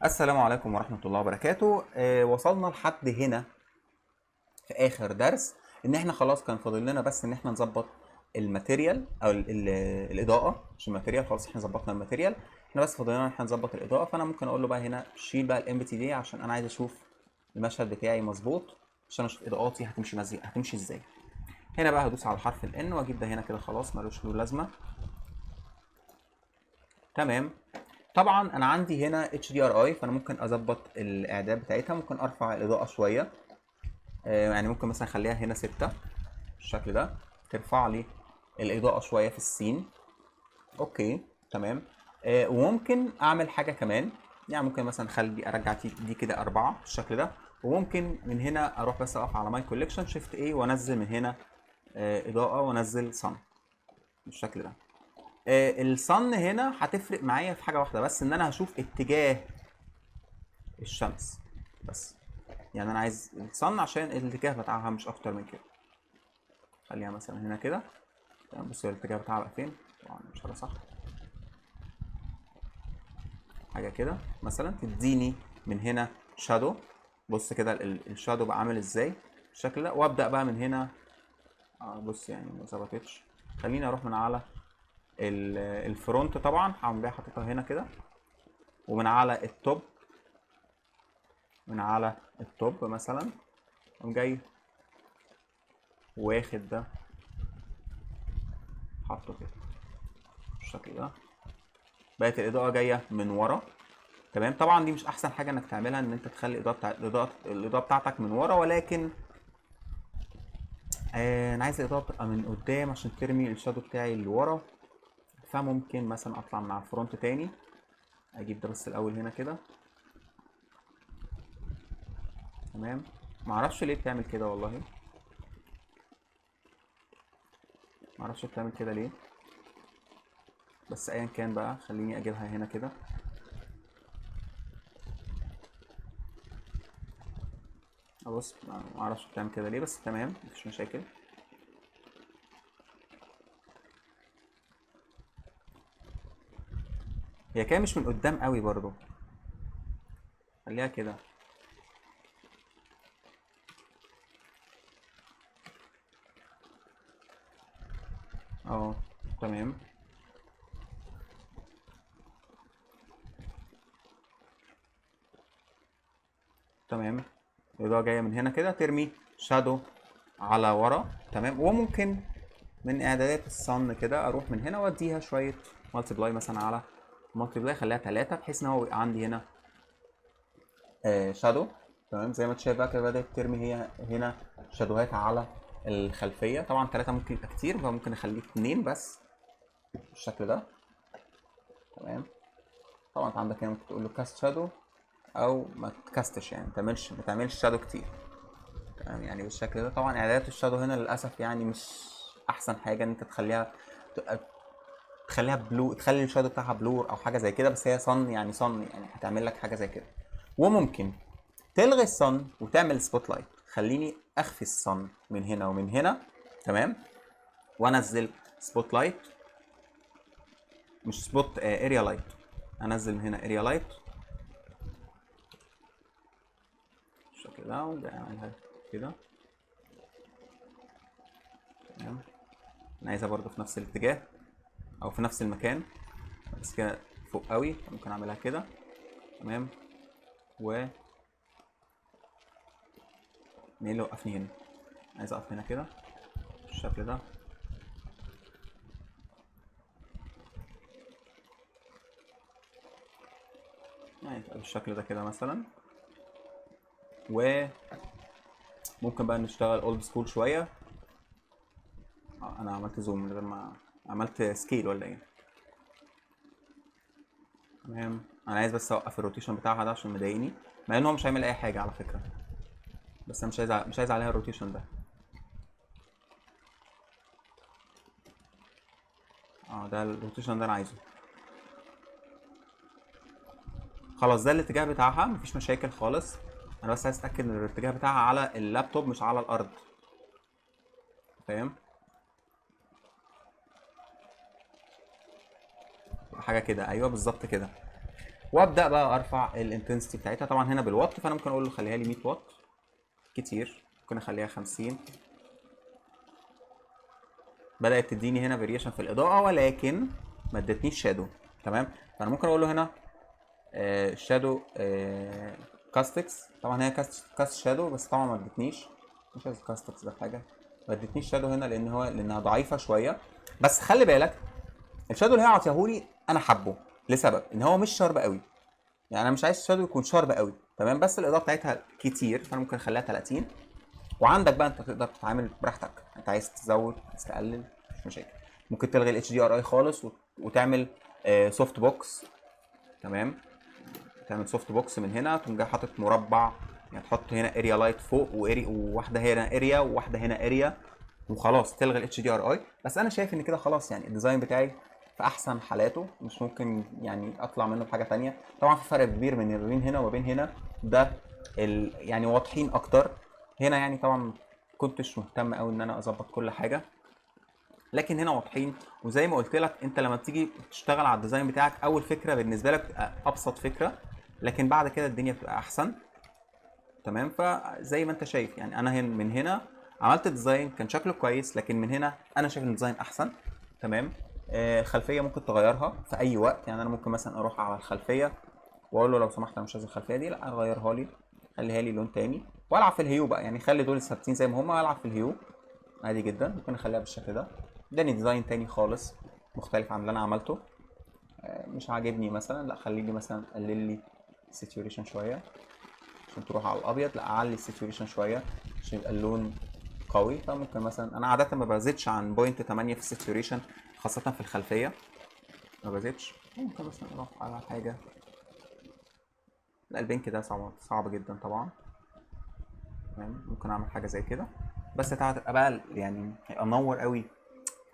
السلام عليكم ورحمة الله وبركاته. وصلنا لحد هنا في آخر درس إن إحنا خلاص كان فاضل لنا بس إن إحنا نظبط الماتيريال أو الإضاءة. مش الماتيريال، خلاص إحنا ظبطنا الماتيريال. إحنا بس فاضل لنا إن إحنا نظبط الإضاءة. فأنا ممكن أقول له بقى هنا شيل بقى الام تي دي عشان أنا عايز أشوف المشهد بتاعي مظبوط، عشان أشوف إضاءاتي هتمشي إزاي. هنا بقى هدوس على حرف الN وأجيب ده هنا كده، خلاص ملوش له لازمة. تمام. طبعا انا عندي هنا HDRI، فانا ممكن اظبط الاعداد بتاعتها، ممكن ارفع الاضاءه شويه. يعني ممكن مثلا اخليها هنا 6 بالشكل ده، ترفع لي الاضاءه شويه في السين. اوكي تمام. وممكن اعمل حاجه كمان، يعني ممكن مثلا اخلي ارجع دي كده 4 بالشكل ده. وممكن من هنا اروح بس اقف على ماي كوليكشن شيفت A وانزل من هنا اضاءه وانزل صن بالشكل ده. الصن هنا هتفرق معايا في حاجه واحده بس، ان انا هشوف اتجاه الشمس بس. يعني انا عايز الصن عشان الاتجاه بتاعها مش اكتر من كده. خليها مثلا هنا كده. تمام، بص الاتجاه بتاعها بقى فين، طبعا مش هذا صح. حاجه كده مثلا تديني من هنا شادو. بص كده الشادو بقى عامل ازاي بالشكل ده. وابدا بقى من هنا. بص يعني ما ظبطتش. خليني اروح من على الفرونت، طبعا هقوم جاي حاططها هنا كده. ومن على التوب، من على التوب مثلا اقوم جاي واخد ده حاطه كده بالشكل ده. بقت الاضاءه جايه من ورا. تمام. طبعا دي مش احسن حاجه انك تعملها، ان انت تخلي الاضاءه بتاعتك من ورا، ولكن انا عايز الاضاءه تبقى من قدام عشان ترمي الشادو بتاعي اللي ورا. فممكن مثلا اطلع من على الفرونت تاني، اجيب ده بس الاول هنا كده. تمام. معرفش ليه بتعمل كده والله، معرفش بتعمل كده ليه، بس ايا كان بقى خليني اجيبها هنا كده. ابص معرفش بتعمل كده ليه، بس تمام مفيش مشاكل. هي كده مش من قدام قوي برضو، خليها كده. اه تمام. تمام. الاضاءه جايه من هنا كده ترمي شادو على ورا. تمام. وممكن من اعدادات الصن كده اروح من هنا واديها شويه مالتي بلاي، مثلا على مالتي بلاي خليها 3، بحيث ان هو يبقى عندي هنا شادو. تمام. زي ما انت شايف بقى كده بدات ترمي هي هنا شادوهات على الخلفيه. طبعا 3 ممكن يبقى كتير، فممكن اخليه 2 بس بالشكل ده. تمام. طبعا انت عندك هنا ممكن تقول له كاست شادو او ما تكاستش، يعني ما تعملش شادو كتير. تمام. يعني بالشكل ده. طبعا اعدادات الشادو هنا للاسف يعني مش احسن حاجه ان انت تخليها بلو، تخلي الشادو بتاعها بلور او حاجه زي كده. بس هي صن، يعني صن يعني هتعمل لك حاجه زي كده. وممكن تلغي الصن وتعمل سبوت لايت. خليني اخفي الصن من هنا ومن هنا. تمام. وانزل سبوت لايت، مش سبوت، اريا لايت. انزل من هنا اريا لايت بالشكل ده، واعملها كده. تمام. انا عايزها برضو في نفس الاتجاه او في نفس المكان، بس كده فوق قوي. ممكن اعملها كده. تمام. و مين اللي وقفني هنا؟ عايز اقف هنا كده بالشكل ده. يعني يبقى بالشكل ده كده مثلا. وممكن بقى نشتغل اولد سكول شويه. انا عملت زوم من غير ما عملت سكيل ولا ايه؟ تمام. انا عايز بس اوقف الروتيشن بتاعها ده عشان مضايقني، مع ان هو مش هيعمل اي حاجه على فكره. بس انا مش عايز عليها الروتيشن ده. ده الروتيشن ده انا عايزه. خلاص ده الاتجاه بتاعها، مفيش مشاكل خالص. انا بس عايز اتاكد ان الاتجاه بتاعها على اللابتوب مش على الارض. فاهم؟ حاجه كده، ايوه بالظبط كده. وابدا بقى ارفع الانتنسيتي بتاعتها. طبعا هنا بالوات، فانا ممكن اقول له خليها لي 100 واط كتير، ممكن اخليها 50. بدات تديني هنا فاريشن في الاضاءه ولكن ما ادتنيش شادو. تمام، فانا ممكن اقول له هنا شادو كاستكس. طبعا هي كاست شادو، بس طبعا ما ادتنيش، مش عايز كاستكس ده حاجه، ما ادتنيش شادو هنا لانها ضعيفه شويه. بس خلي بالك الشادو اللي هي عطيهولي انا حبه لسبب ان هو مش شارب قوي، يعني انا مش عايز الشادو يكون شارب قوي. تمام، بس الاضاءه بتاعتها كتير، فانا ممكن اخليها 30. وعندك بقى انت تقدر تتعامل براحتك، انت عايز تزود عايز تقلل مش مشاكل. ممكن تلغي الاتش دي ار اي خالص وتعمل سوفت بوكس. تمام، تعمل سوفت بوكس من هنا، تقوم جاي حاطط مربع، يعني تحط هنا اريا لايت فوق وواحده هنا اريا وواحده هنا اريا، وخلاص تلغي الاتش دي ار اي. بس انا شايف ان كده خلاص، يعني الديزاين بتاعي في احسن حالاته، مش ممكن يعني اطلع منه بحاجه ثانيه. طبعا في فرق كبير من ما بين هنا وما بين هنا، ده يعني واضحين اكتر هنا. يعني طبعا كنتش مهتم قوي ان انا اظبط كل حاجه، لكن هنا واضحين. وزي ما قلت لك انت لما بتيجي تشتغل على الديزاين بتاعك، اول فكره بالنسبه لك بتبقى ابسط فكره، لكن بعد كده الدنيا بتبقى احسن. تمام، فزي ما انت شايف يعني انا من هنا عملت ديزاين كان شكله كويس، لكن من هنا انا شايف الديزاين احسن. تمام، الخلفيه ممكن تغيرها في اي وقت، يعني انا ممكن مثلا اروح على الخلفيه واقول له لو سمحت انا مش عايز الخلفيه دي، لا غيرها لي، خليها لي لون تاني، والعب في الهيو بقى، يعني خلي دول ثابتين زي ما هم والعب في الهيو عادي جدا. ممكن اخليها بالشكل ده، اداني ديزاين تاني خالص مختلف عن اللي انا عملته. مش عاجبني مثلا، لا خلي لي مثلا قلل لي الساتوريشن شويه عشان تروح على الابيض، لا اعلي الساتوريشن شويه عشان يبقى اللون قوي. فممكن مثلا انا عاده ما بزيدش عن بوينت 8 في الساتوريشن، خاصه في الخلفيه ما بزيدش. ممكن مثلا اروح على حاجه، لا البينك ده صعب جدا طبعا. تمام، ممكن اعمل حاجه زي كده، بس هتبقى بقى يعني هيبقى منور قوي،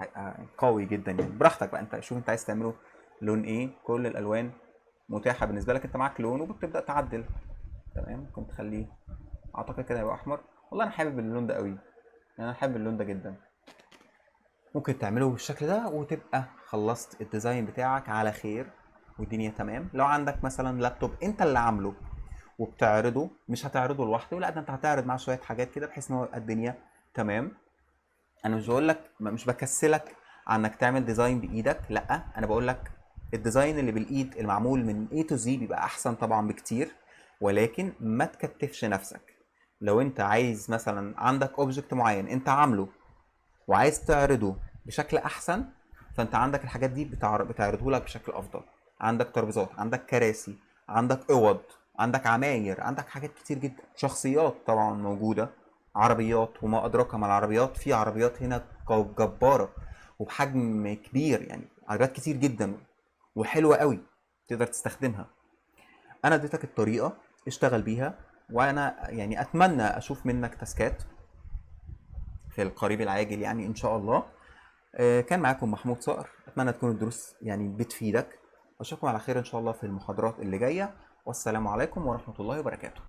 هيبقى قوي جدا. يعني براحتك بقى، انت شوف انت عايز تعمله لون ايه، كل الالوان متاحه بالنسبه لك، انت معاك لون وبتبدا تعدل. تمام، ممكن تخليه اعتقد كده هيبقى احمر. والله انا حابب اللون ده قوي، يعني انا حابب اللون ده جدا. ممكن تعمله بالشكل ده وتبقى خلصت الديزاين بتاعك على خير والدنيا تمام. لو عندك مثلا لابتوب انت اللي عامله وبتعرضه، مش هتعرضه لوحده، لا ده انت هتعرض معاه شويه حاجات كده بحيث ان هو يبقى الدنيا تمام. انا مش بقول لك، مش بكسلك عن انك تعمل ديزاين بايدك، لا انا بقول لك الديزاين اللي بالايد المعمول من A to Z بيبقى احسن طبعا بكتير، ولكن ما تكتفش نفسك. لو انت عايز مثلا عندك اوبجكت معين انت عامله وعايز تعرضه بشكل احسن، فانت عندك الحاجات دي بتعرضه لك بشكل افضل. عندك ترابيزات، عندك كراسي، عندك اوض، عندك عماير، عندك حاجات كتير جدا، شخصيات طبعا موجوده، عربيات وما ادراك ما العربيات. في عربيات هنا جباره وبحجم كبير، يعني عربيات كتير جدا وحلوه قوي تقدر تستخدمها. انا اديتك الطريقه اشتغل بيها، وانا يعني اتمنى اشوف منك تاسكات في القريب العاجل يعني ان شاء الله. كان معاكم محمود صقر، اتمنى تكون الدروس يعني بتفيدك، واشوفكم على خير ان شاء الله في المحاضرات اللي جايه، والسلام عليكم ورحمه الله وبركاته.